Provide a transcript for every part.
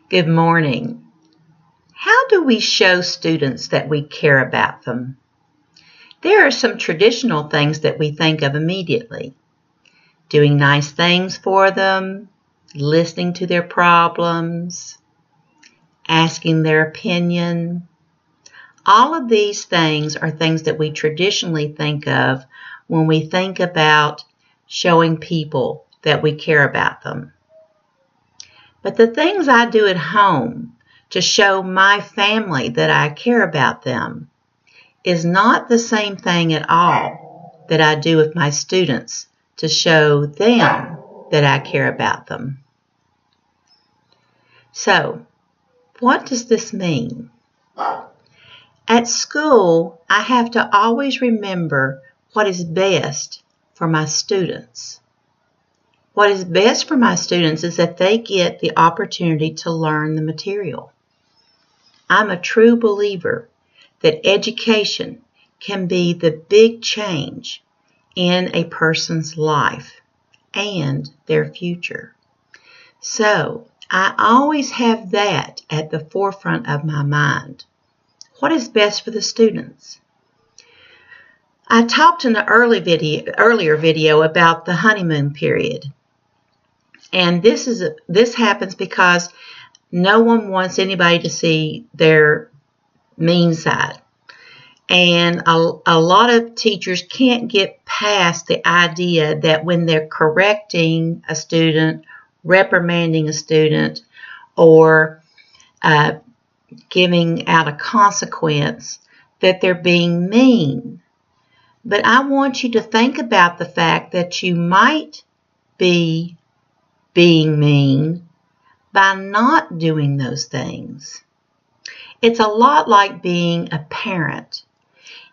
Good morning. How do we show students that we care about them? There are some traditional things that we think of immediately. Doing nice things for them, listening to their problems, asking their opinion. All of these things are things that we traditionally think of when we think about showing people that we care about them. But the things I do at home to show my family that I care about them is not the same thing at all that I do with my students to show them that I care about them. So, what does this mean? At school, I have to always remember what is best for my students. What is best for my students is that they get the opportunity to learn the material. I'm a true believer that education can be the big change in a person's life and their future. So I always have that at the forefront of my mind. What is best for the students? I talked in the earlier video about the honeymoon period. And this happens because no one wants anybody to see their mean side. And a lot of teachers can't get past the idea that when they're correcting a student, reprimanding a student, or giving out a consequence, that they're being mean. But I want you to think about the fact that you might be being mean by not doing those things. It's a lot like being a parent.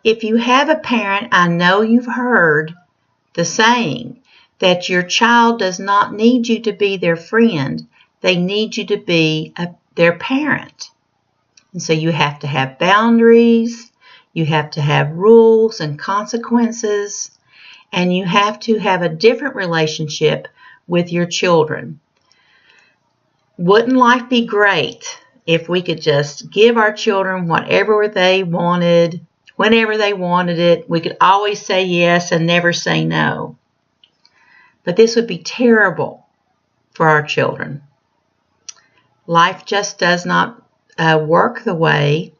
If you have a parent, I know you've heard the saying that your child does not need you to be their friend. They need you to be their parent. And so you have to have boundaries, you have to have rules and consequences, and you have to have a different relationship with your children. Wouldn't life be great if we could just give our children whatever they wanted, whenever they wanted it? We could always say yes and never say no. But this would be terrible for our children. Life just does not work the way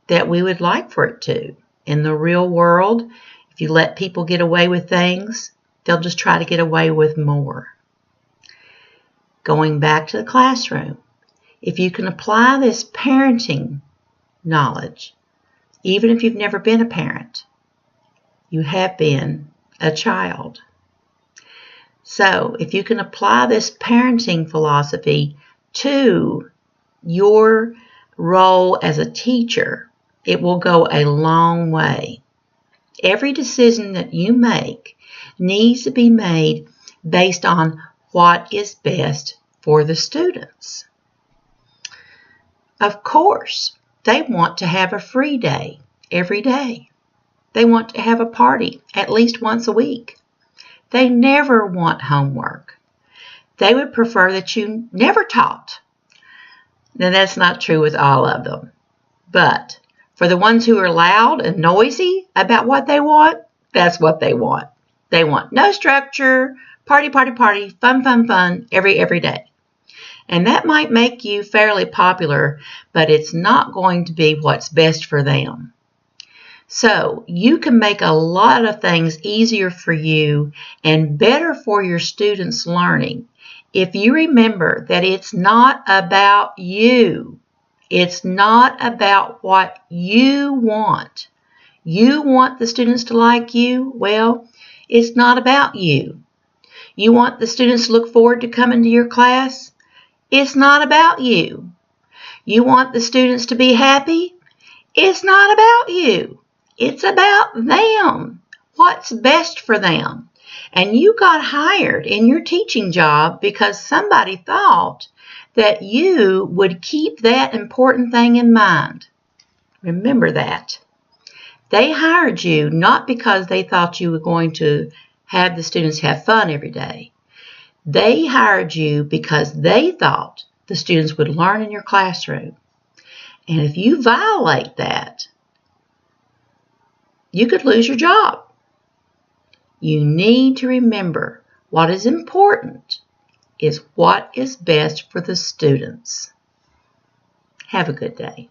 that we would like for it to. In the real world, if you let people get away with things, they'll just try to get away with more. Going back to the classroom, if you can apply this parenting knowledge, even if you've never been a parent, you have been a child. So if you can apply this parenting philosophy to your role as a teacher, it will go a long way. Every decision that you make needs to be made based on what is best for the students. Of course, they want to have a free day every day. They want to have a party at least once a week. They never want homework. They would prefer that you never taught. Now, that's not true with all of them. But for the ones who are loud and noisy about what they want, that's what they want. They want no structure, party, party, party, fun, fun, fun, every day. And that might make you fairly popular, but it's not going to be what's best for them. So you can make a lot of things easier for you and better for your students' learning if you remember that it's not about you. It's not about what you want. You want the students to like you? Well, it's not about you. You want the students to look forward to coming to your class? It's not about you. You want the students to be happy? It's not about you. It's about them. What's best for them? And you got hired in your teaching job because somebody thought that you would keep that important thing in mind. Remember that. They hired you not because they thought you were going to have the students have fun every day. They hired you because they thought the students would learn in your classroom. And if you violate that, you could lose your job. You need to remember what is important is what is best for the students. Have a good day.